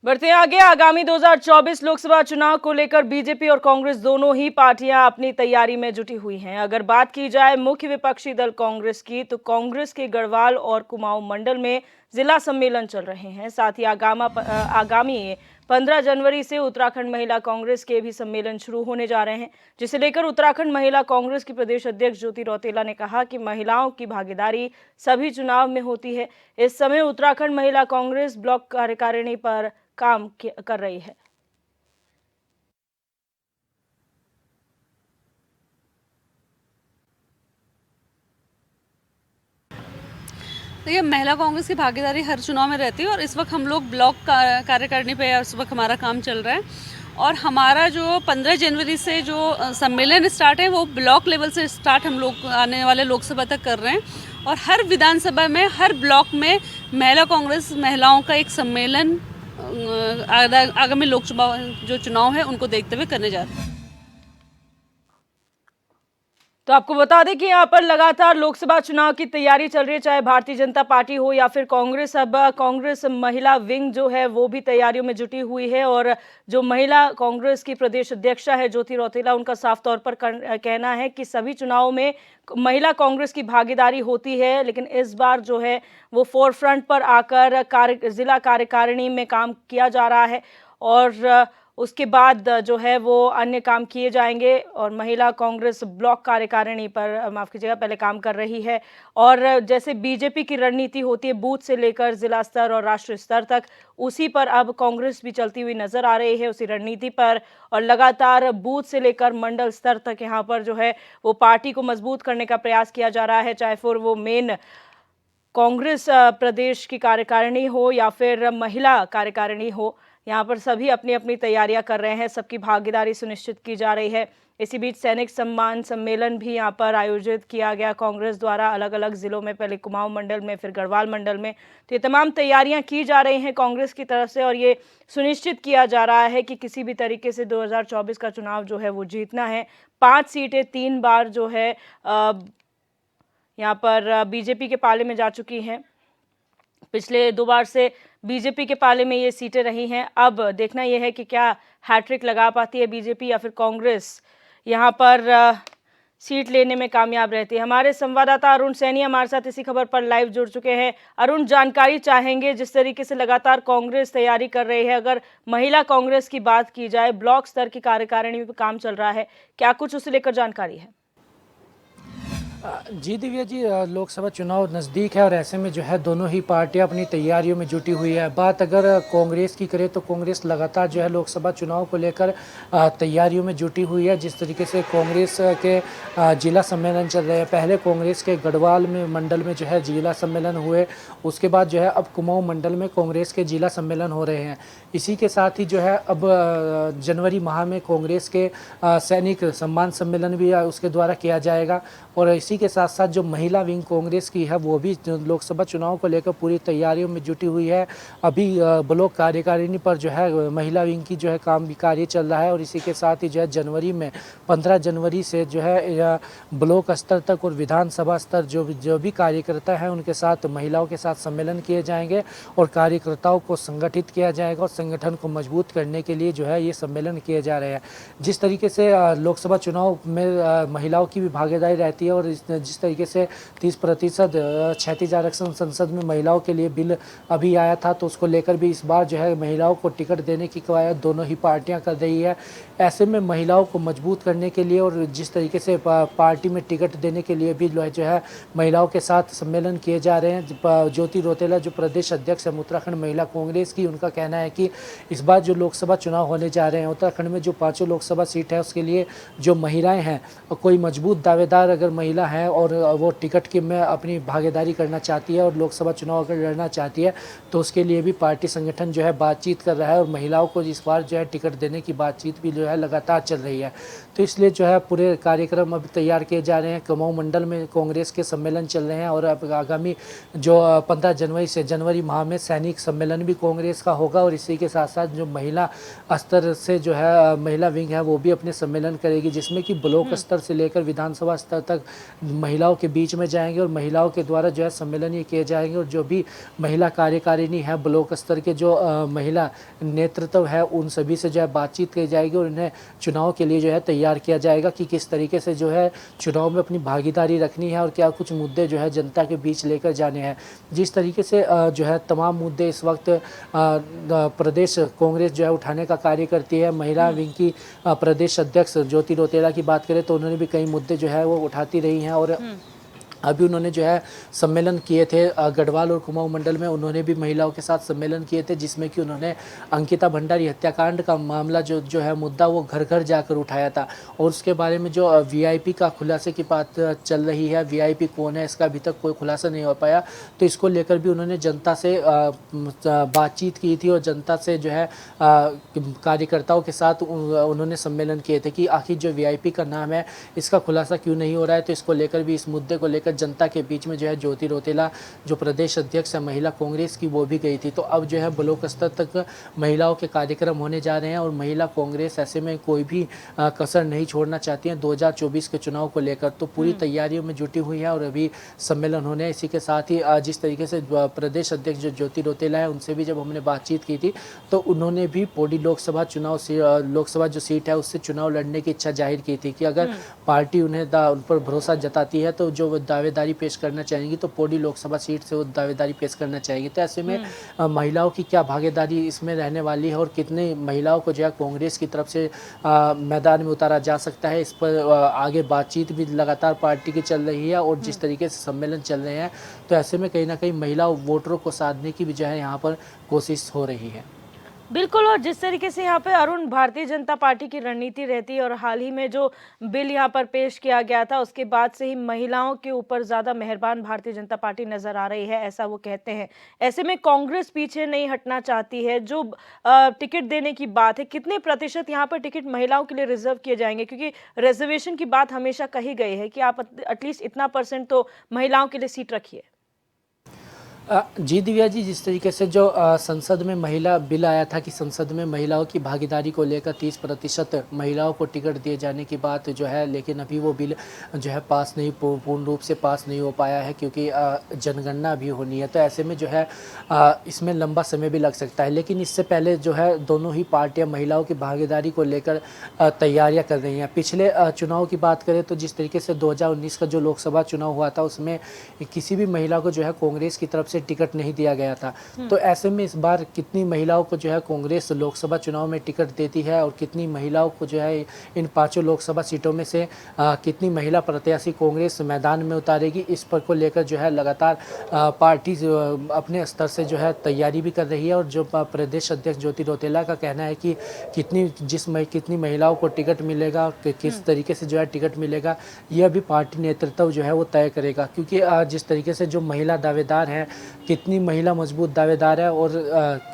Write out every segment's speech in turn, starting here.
बढ़ते हैं आगे। आगामी 2024 लोकसभा चुनाव को लेकर बीजेपी और कांग्रेस दोनों ही पार्टियां अपनी तैयारी में जुटी हुई हैं। अगर बात की जाए मुख्य विपक्षी दल कांग्रेस की, तो कांग्रेस के गढ़वाल और कुमाऊं मंडल में जिला सम्मेलन चल रहे हैं। साथ ही आगामी 15 जनवरी से उत्तराखंड महिला कांग्रेस के भी सम्मेलन शुरू होने जा रहे हैं, जिसे लेकर उत्तराखंड महिला कांग्रेस की प्रदेश अध्यक्ष ज्योति रौतेला ने कहा कि महिलाओं की भागीदारी सभी चुनाव में होती है। इस समय उत्तराखंड महिला कांग्रेस ब्लॉक कार्यकारिणी पर काम कर रही है। देखिए, महिला कांग्रेस की भागीदारी हर चुनाव में रहती है और इस वक्त हम लोग ब्लॉक कार्यकारिणी पे इस वक्त हमारा काम चल रहा है। और हमारा जो 15 जनवरी से जो सम्मेलन स्टार्ट है वो ब्लॉक लेवल से स्टार्ट हम लोग आने वाले लोकसभा तक कर रहे हैं। और हर विधानसभा में, हर ब्लॉक में महिला कांग्रेस महिलाओं का एक सम्मेलन आगामी लोकसभा जो चुनाव है उनको देखते हुए करने जा रहे हैं। तो आपको बता दें कि यहाँ पर लगातार लोकसभा चुनाव की तैयारी चल रही है, चाहे भारतीय जनता पार्टी हो या फिर कांग्रेस। अब कांग्रेस महिला विंग जो है वो भी तैयारियों में जुटी हुई है। और जो महिला कांग्रेस की प्रदेश अध्यक्षा है ज्योति रौतेला, उनका साफ तौर पर कहना है कि सभी चुनावों में महिला कांग्रेस की भागीदारी होती है, लेकिन इस बार जो है वो फोर फ्रंट पर आकर जिला कार्यकारिणी में काम किया जा रहा है और उसके बाद जो है वो अन्य काम किए जाएंगे। और महिला कांग्रेस ब्लॉक कार्यकारिणी पर, माफ कीजिएगा, पहले काम कर रही है। और जैसे बीजेपी की रणनीति होती है बूथ से लेकर जिला स्तर और राष्ट्रीय स्तर तक, उसी पर अब कांग्रेस भी चलती हुई नजर आ रही है, उसी रणनीति पर। और लगातार बूथ से लेकर मंडल स्तर तक यहाँ पर जो है वो पार्टी को मजबूत करने का प्रयास किया जा रहा है, चाहे फिर वो मेन कांग्रेस प्रदेश की कार्यकारिणी हो या फिर महिला कार्यकारिणी हो। यहाँ पर सभी अपनी अपनी तैयारियां कर रहे हैं, सबकी भागीदारी सुनिश्चित की जा रही है। इसी बीच सैनिक सम्मान सम्मेलन भी यहाँ पर आयोजित किया गया कांग्रेस द्वारा, अलग अलग जिलों में, पहले कुमाऊं मंडल में, फिर गढ़वाल मंडल में। तो ये तमाम तैयारियां की जा रही हैं कांग्रेस की तरफ से और ये सुनिश्चित किया जा रहा है कि किसी भी तरीके से 2024 का चुनाव जो है वो जीतना है। 5 सीटें 3 बार जो है यहाँ पर बीजेपी के पाले में जा चुकी हैं। पिछले 2 बार से बीजेपी के पाले में ये सीटें रही हैं। अब देखना यह है कि क्या हैट्रिक लगा पाती है बीजेपी या फिर कांग्रेस यहाँ पर सीट लेने में कामयाब रहती है। हमारे संवाददाता अरुण सैनी हमारे साथ इसी खबर पर लाइव जुड़ चुके हैं। अरुण, जानकारी चाहेंगे, जिस तरीके से लगातार कांग्रेस तैयारी कर रही है, अगर महिला कांग्रेस की बात की जाए, ब्लॉक स्तर की कार्यकारिणी में काम चल रहा है, क्या कुछ उसे लेकर जानकारी है? जी दिव्या जी, लोकसभा चुनाव नज़दीक है और ऐसे में जो है दोनों ही पार्टियां अपनी तैयारियों में जुटी हुई है। बात अगर कांग्रेस की करें तो कांग्रेस लगातार जो है लोकसभा चुनाव को लेकर तैयारियों में जुटी हुई है। जिस तरीके से कांग्रेस के जिला सम्मेलन चल रहे हैं, पहले कांग्रेस के गढ़वाल में मंडल में जो है जिला सम्मेलन हुए, उसके बाद जो है अब कुमाऊं मंडल में कांग्रेस के जिला सम्मेलन हो रहे हैं। इसी के साथ ही जो है अब जनवरी माह में कांग्रेस के सैनिक सम्मान सम्मेलन भी उसके द्वारा किया जाएगा। और इसी के साथ साथ जो महिला विंग कांग्रेस की है वो भी लोकसभा चुनाव को लेकर पूरी तैयारियों में जुटी हुई है। अभी ब्लॉक कार्यकारिणी पर जो है महिला विंग की जो है काम कार्य चल रहा है। और इसी के साथ ही जो है जनवरी में 15 जनवरी से जो है ब्लॉक स्तर तक और विधानसभा स्तर जो भी कार्यकर्ता हैं उनके साथ, महिलाओं के साथ सम्मेलन किए जाएंगे और कार्यकर्ताओं को संगठित किया जाएगा और संगठन को मजबूत करने के लिए जो है ये सम्मेलन किए जा रहे हैं। जिस तरीके से लोकसभा चुनाव में महिलाओं की भी भागीदारी रहती है और जिस तरीके से 30% क्षैतिज आरक्षण संसद में महिलाओं के लिए बिल अभी आया था, तो उसको लेकर भी इस बार जो है महिलाओं को टिकट देने की कवायद दोनों ही पार्टियां कर रही है। ऐसे में महिलाओं को मजबूत करने के लिए और जिस तरीके से पार्टी में टिकट देने के लिए भी जो है महिलाओं के साथ सम्मेलन किए जा रहे हैं। ज्योति रौतेला जो प्रदेश अध्यक्ष है उत्तराखंड महिला कांग्रेस की, उनका कहना है कि इस बार जो लोकसभा चुनाव होने जा रहे हैं उत्तराखंड में जो 5 लोकसभा सीट है उसके लिए जो महिलाएं हैं, कोई मजबूत दावेदार अगर महिला है और वो टिकट की में अपनी भागीदारी करना चाहती है और लोकसभा चुनाव अगर लड़ना चाहती है तो उसके लिए भी पार्टी संगठन जो है बातचीत कर रहा है और महिलाओं को इस बार जो है टिकट देने की बातचीत भी जो है लगातार चल रही है। तो इसलिए जो है पूरे कार्यक्रम अब तैयार किए जा रहे हैं। कुमाऊं मंडल में कांग्रेस के सम्मेलन चल रहे हैं और अब आगामी जो 15 जनवरी से जनवरी माह में सैनिक सम्मेलन भी कांग्रेस का होगा। और इसी के साथ साथ जो महिला स्तर से जो है महिला विंग है वो भी अपने सम्मेलन करेगी, जिसमें कि ब्लॉक स्तर से लेकर विधानसभा स्तर तक महिलाओं के बीच में जाएंगे और महिलाओं के द्वारा जो है सम्मेलन ये किए जाएंगे और जो भी महिला कार्यकारिणी है, ब्लॉक स्तर के जो महिला नेतृत्व है, उन सभी से जो है बातचीत की जाएगी और उन्हें चुनाव के लिए जो है तैयार किया जाएगा कि किस तरीके से जो है चुनाव में अपनी भागीदारी रखनी है और क्या कुछ मुद्दे जो है जनता के बीच लेकर जाने हैं। जिस तरीके से जो है तमाम मुद्दे इस वक्त प्रदेश कांग्रेस जो है उठाने का कार्य करती है। महिला विंग की प्रदेश अध्यक्ष ज्योति रौतेला की बात करें तो उन्होंने भी कई मुद्दे जो है वो उठाती रही हैं और अभी उन्होंने जो है सम्मेलन किए थे गढ़वाल और कुमाऊं मंडल में, उन्होंने भी महिलाओं के साथ सम्मेलन किए थे जिसमें कि उन्होंने अंकिता भंडारी हत्याकांड का मामला जो है मुद्दा वो घर घर जाकर उठाया था और उसके बारे में जो वीआईपी का खुलासे की बात चल रही है, वीआईपी कौन है इसका अभी तक कोई खुलासा नहीं हो पाया, तो इसको लेकर भी उन्होंने जनता से बातचीत की थी और जनता से जो है कार्यकर्ताओं के साथ उन्होंने सम्मेलन किए थे कि आखिर जो वीआईपी का नाम है इसका खुलासा क्यों नहीं हो रहा है। तो इसको लेकर भी, इस मुद्दे को लेकर जनता के बीच में जो है ज्योति रौतेला जो प्रदेश अध्यक्ष है महिला कांग्रेस की, वो भी गई थी। तो अब जो है ब्लॉक स्तर तक महिलाओं के कार्यक्रम होने जा रहे हैं और महिला कांग्रेस ऐसे में कोई भी कसर नहीं छोड़ना चाहती है 2024 के चुनाव को लेकर, तो पूरी तैयारियों में जुटी हुई है और अभी सम्मेलन होने हैं। इसी के साथ ही जिस तरीके से प्रदेश अध्यक्ष जो ज्योति रौतेला है उनसे भी जब हमने बातचीत की थी तो उन्होंने भी पौड़ी लोकसभा चुनाव से लोकसभा जो सीट है उससे चुनाव लड़ने की इच्छा जाहिर की थी कि अगर पार्टी उन पर भरोसा जताती है तो जो दावेदारी पेश करना चाहेंगी तो पौड़ी लोकसभा सीट से वो दावेदारी पेश करना चाहेंगी। तो ऐसे में महिलाओं की क्या भागीदारी इसमें रहने वाली है और कितने महिलाओं को जो है कांग्रेस की तरफ से मैदान में उतारा जा सकता है, इस पर आगे बातचीत भी लगातार पार्टी की चल रही है और जिस तरीके से सम्मेलन चल रहे हैं तो ऐसे में कहीं ना कहीं महिला वोटरों को साधने की भी जो है यहाँ पर कोशिश हो रही है। बिल्कुल, और जिस तरीके से यहाँ पे अरुण भारतीय जनता पार्टी की रणनीति रहती है और हाल ही में जो बिल यहाँ पर पेश किया गया था उसके बाद से ही महिलाओं के ऊपर ज़्यादा मेहरबान भारतीय जनता पार्टी नज़र आ रही है, ऐसा वो कहते हैं। ऐसे में कांग्रेस पीछे नहीं हटना चाहती है। जो टिकट देने की बात है, कितने प्रतिशत यहाँ पर टिकट महिलाओं के लिए रिजर्व किए जाएंगे, क्योंकि रिजर्वेशन की बात हमेशा कही गई है कि आप एटलीस्ट इतना % तो महिलाओं के लिए सीट रखिए। जी दिव्या जी, जिस तरीके से जो संसद में महिला बिल आया था कि संसद में महिलाओं की भागीदारी को लेकर 30% महिलाओं को टिकट दिए जाने की बात जो है, लेकिन अभी वो बिल जो है पास नहीं, पूर्ण रूप से पास नहीं हो पाया है क्योंकि जनगणना भी होनी है। तो ऐसे में जो है इसमें लंबा समय भी लग सकता है, लेकिन इससे पहले जो है दोनों ही पार्टियां महिलाओं की भागीदारी को लेकर तैयारियां कर रही हैं। पिछले चुनाव की बात करें तो जिस तरीके से 2019 का जो लोकसभा चुनाव हुआ था उसमें किसी भी महिला को जो है कांग्रेस की तरफ से टिकट नहीं दिया गया था। तो ऐसे में इस बार कितनी महिलाओं को जो है कांग्रेस लोकसभा चुनाव में टिकट देती है और कितनी महिलाओं को जो है इन 5 लोकसभा सीटों में से कितनी महिला प्रत्याशी कांग्रेस मैदान में उतारेगी, इस पर को लेकर जो है लगातार पार्टी अपने स्तर से जो है तैयारी भी कर रही है। और जो प्रदेश अध्यक्ष ज्योति रौतेला का कहना है कि कितनी महिलाओं को टिकट मिलेगा, किस तरीके से जो है टिकट मिलेगा, ये अभी पार्टी नेतृत्व जो है वो तय करेगा। क्योंकि जिस तरीके से जो महिला दावेदार हैं, कितनी महिला मजबूत दावेदार है और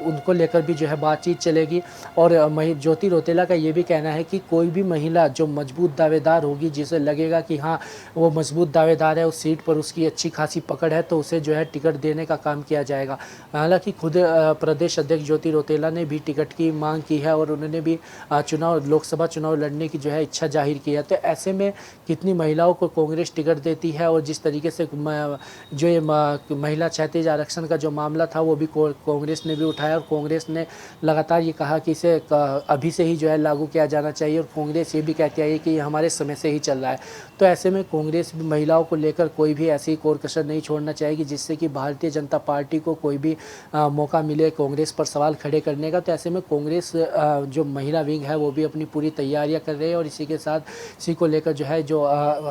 उनको लेकर भी जो है बातचीत चलेगी। और ज्योति रौतेला का ये भी कहना है कि कोई भी महिला जो मजबूत दावेदार होगी, जिसे लगेगा कि हाँ वो मजबूत दावेदार है, उस सीट पर उसकी अच्छी खासी पकड़ है, तो उसे जो है टिकट देने का काम किया जाएगा। हालांकि खुद प्रदेश अध्यक्ष ज्योति रौतेला ने भी टिकट की मांग की है और उन्होंने भी लोकसभा चुनाव लड़ने की जो है इच्छा जाहिर की है। तो ऐसे में कितनी महिलाओं को कांग्रेस टिकट देती है और जिस तरीके से जो ये महिला क्षैतिज आरक्षण का जो मामला था वो भी कांग्रेस ने भी उठाया और कांग्रेस ने लगातार ये कहा कि इसे अभी से ही जो है लागू किया जाना चाहिए और कांग्रेस ये भी कहती है कि ये हमारे समय से ही चल रहा है। तो ऐसे में कांग्रेस भी महिलाओं को लेकर कोई भी ऐसी कोर कसर नहीं छोड़ना चाहेगी जिससे कि भारतीय जनता पार्टी को कोई भी मौका मिले कांग्रेस पर सवाल खड़े करने का। तो ऐसे में कांग्रेस जो महिला विंग है वो भी अपनी पूरी तैयारियां कर रही है और इसी के साथ इसी को लेकर जो है जो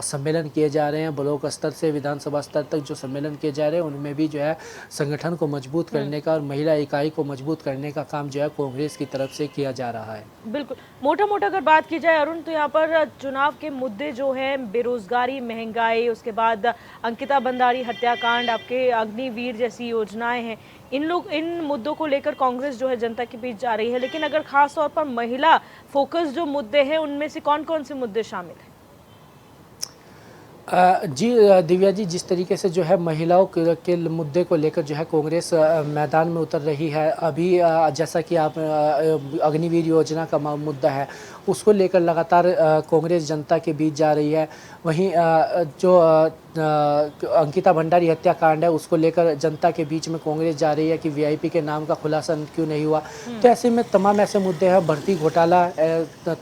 सम्मेलन किए जा रहे हैं ब्लॉक स्तर से विधानसभा स्तर तक जो सम्मेलन किए जा रहे हैं उनमें भी जो है संगठन को मजबूत करने का और महिला इकाई को मजबूत करने का काम जो है कांग्रेस की तरफ से किया जा रहा है। बिल्कुल, मोटा अगर बात की जाए अरुण, तो यहाँ पर चुनाव के मुद्दे जो हैं बेरोजगारी, महंगाई, उसके बाद अंकिता भंडारी हत्याकांड, आपके अग्निवीर जैसी योजनाएं हैं, इन मुद्दों को लेकर कांग्रेस जो है जनता के बीच जा रही है। लेकिन अगर खास तौर पर महिला फोकस जो मुद्दे हैं उनमें से कौन कौन से मुद्दे शामिल हैं? जी दिव्या जी, जिस तरीके से जो है महिलाओं के मुद्दे को लेकर जो है कांग्रेस मैदान में उतर रही है अभी, जैसा कि आप अग्निवीर योजना का मुद्दा है उसको लेकर लगातार कांग्रेस जनता के बीच जा रही है। वहीं जो अंकिता भंडारी हत्याकांड है उसको लेकर जनता के बीच में कांग्रेस जा रही है कि वीआईपी के नाम का खुलासा क्यों नहीं हुआ। तो ऐसे में तमाम ऐसे मुद्दे हैं, भर्ती घोटाला,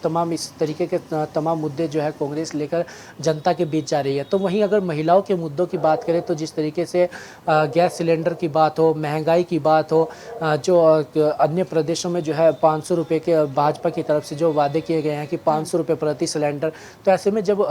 तमाम इस तरीके के तमाम मुद्दे जो है कांग्रेस लेकर जनता के बीच जा रही है। तो वहीं अगर महिलाओं के मुद्दों की बात करें तो जिस तरीके से गैस सिलेंडर की बात हो, महंगाई की बात हो, जो अन्य प्रदेशों में जो है 500 रुपये के भाजपा की तरफ से जो वादे किए गए हैं कि 500 रुपये प्रति सिलेंडर, तो ऐसे में जब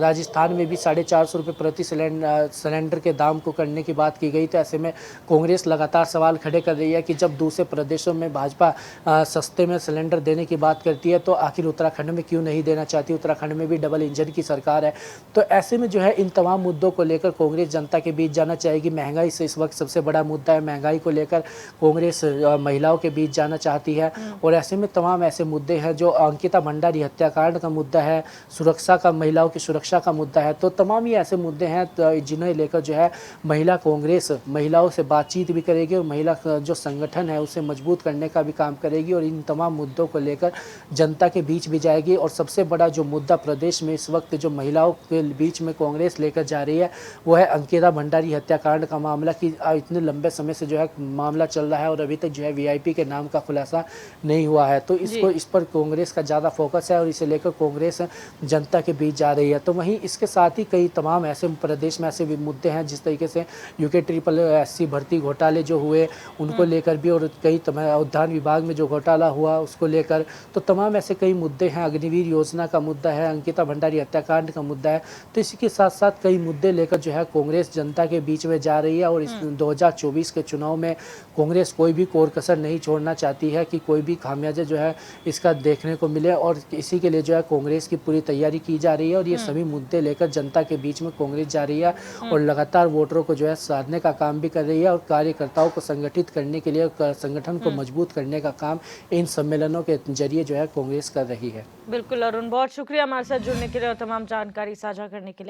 राजस्थान में भी 450 रुपये प्रति सिलेंडर के दाम को करने की बात की गई, तो ऐसे में कांग्रेस लगातार सवाल खड़े कर रही है कि जब दूसरे प्रदेशों में भाजपा सस्ते में सिलेंडर देने की बात करती है तो आखिर उत्तराखंड में क्यों नहीं देना चाहती। उत्तराखंड में भी डबल इंजन की सरकार है। तो ऐसे में जो है इन तमाम मुद्दों को लेकर कांग्रेस जनता के बीच जाना चाहेगी। महंगाई से इस वक्त सबसे बड़ा मुद्दा है, महंगाई को लेकर कांग्रेस महिलाओं के बीच जाना चाहती है। और ऐसे में तमाम ऐसे मुद्दे हैं, जो अंकिता भंडारी हत्याकांड का मुद्दा है, सुरक्षा का, महिलाओं की सुरक्षा का मुद्दा है, तो तमाम ही ऐसे मुद्दे हैं जिन्हें लेकर जो है महिला कांग्रेस महिलाओं से बातचीत भी करेगी और महिला जो संगठन है उसे मजबूत करने का भी काम करेगी और इन तमाम मुद्दों को लेकर जनता के बीच भी जाएगी। और सबसे बड़ा जो मुद्दा प्रदेश में इस वक्त जो महिलाओं के बीच में कांग्रेस लेकर जा रही है वो है अंकिता भंडारी हत्याकांड का मामला, कि इतने लंबे समय से जो है मामला चल रहा है और अभी तक जो है वीआईपी के नाम का खुलासा नहीं हुआ है। तो इस पर कांग्रेस का ज़्यादा फोकस है और इसे लेकर कांग्रेस जनता के बीच जा रही है। तो वहीं इसके साथ ही कई तमाम ऐसे प्रदेश में ऐसे भी मुद्दे हैं, जिस तरीके से यूके SSC भर्ती घोटाले जो हुए उनको लेकर भी, और कई उद्यान विभाग में जो घोटाला हुआ उसको लेकर, तो तमाम ऐसे कई मुद्दे हैं। अग्निवीर योजना का मुद्दा है, अंकिता भंडारी हत्याकांड का मुद्दा है। तो इसी के साथ साथ कई मुद्दे लेकर जो है कांग्रेस जनता के बीच में जा रही है और इस 2024 के चुनाव में कांग्रेस कोई भी कोर कसर नहीं छोड़ना चाहती है कि कोई भी खामियाजा जो है इसका देखने को मिले, और इसी के लिए जो है कांग्रेस की पूरी तैयारी की जा रही है और ये सभी मुद्दे लेकर जनता के बीच में कांग्रेस जा रही है और लगातार वोटरों को जो है साधने का काम भी कर रही है और कार्यकर्ताओं को संगठित करने के लिए, संगठन को मजबूत करने का काम इन सम्मेलनों के जरिए जो है कांग्रेस कर रही है। बिल्कुल अरुण, बहुत शुक्रिया हमारे साथ जुड़ने के लिए और तमाम जानकारी साझा करने के लिए।